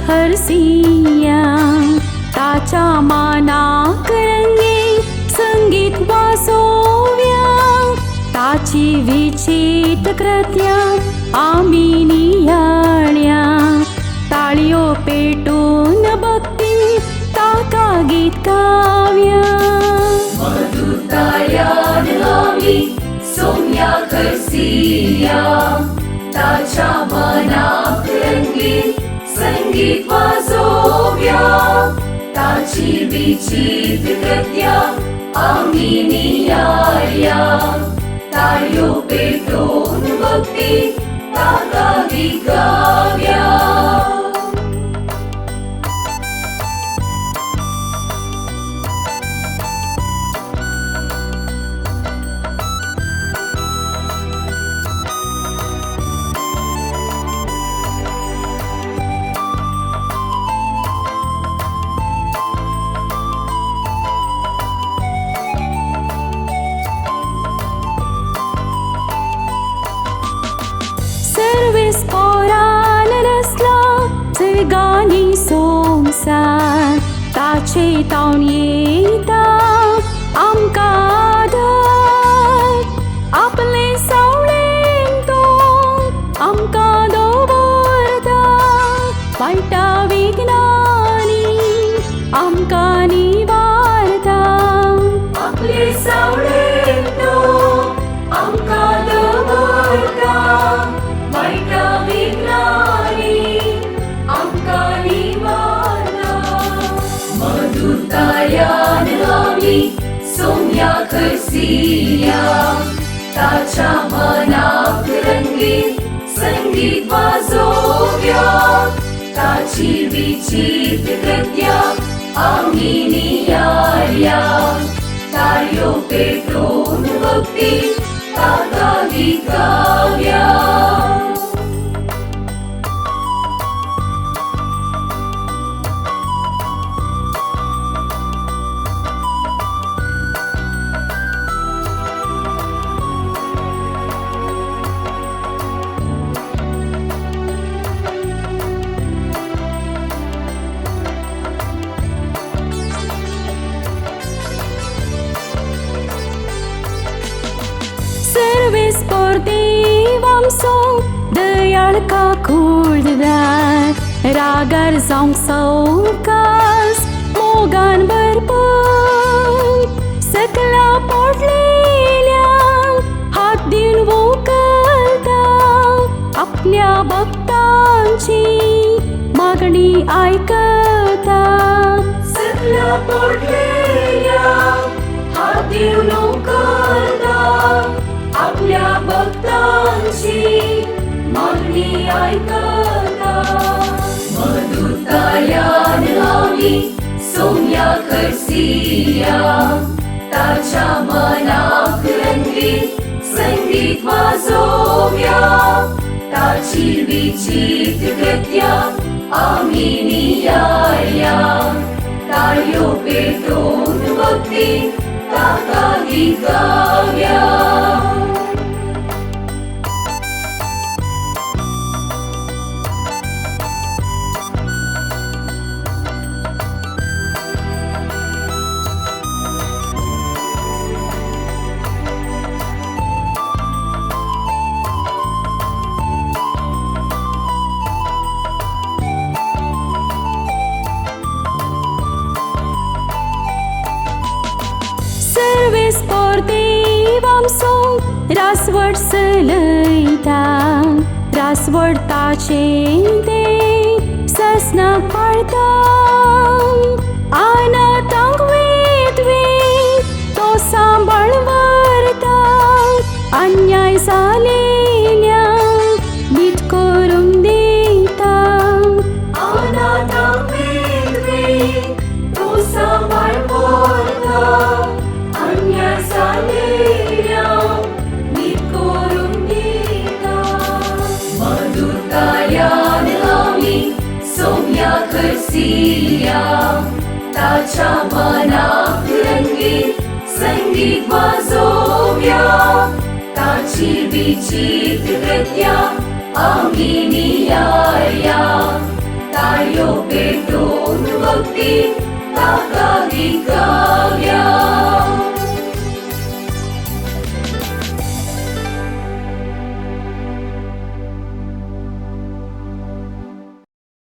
हरसिया ताच्या मानाक रंगे संगीत वाजोव्या ताची विचित्र कृत्या आम्ही नियाळ्या ताळयो पेटून भक्ती ताका गीत गाव्या मधुतायान आम्ही सोम्या हरसिया ताच्या मनाक रंगीत संगीत वाजोव्या ताची विचित्र कृत्या आम्ही नियाळ्या ताळयो पेटून भक्ती ताका गीत गाव्या सर्वेस पोरान रसला जगानी संसार ताचे तावन येता आमकां आदार आपले सावळेन तो आमकां दवरता वायटा विघ्नांनी आमकां निवारता आपले सावळेन तो आमकां दवरता वायटा विघ्नांनी आमकां निवारता मधुतायान आम्ही सोम्या हरसिया ताच्या मनाक रंगीत संगीत वाजोव्या ताची विचित्र कृत्या आम्ही नियाळ्या ताळयो पेटून भक्ती ताका गीत गाव्या सर्वेस por देवांसो दयाळ का कुळदार रागार जावंक सौकास मोगान भरपूर सकला पडलेल्या हात दिवन व्हंकलता आपल्या भक्तांची मागणी आयकता सकला पडलेल्या हात दिवन व्हंकलता आपल्या भक्तांची मागणी आयकता मधुतायान आम्ही सोम्या हरसिया ताच्या मनाक रंगीत संगीत वाजोव्या ताची विचित्र कृत्या आम्ही नियाळ्या ताळयो पेटून भक्ती ताका गीत गाव्या सर्वेस por देवांसो रासवट चलयता रासवट ताचे ते ससनाक पाळता अनाथांक वेदवे तो सांबाळ व्हरता अन्याय जालेल्या नीट करून दिता अनाथांक वेदवे तो सांबाळ व्हरता अन्याय जालेल्या नीट करून दिता मधुतायान आम्ही सोम्या हरसिया ताच्या मनाक रंगीत संगीत वाजोव्या ताची विचित्र कृत्या आम्ही नियाळ्या टाळ्यो पेटवून भक्ती ताका गिका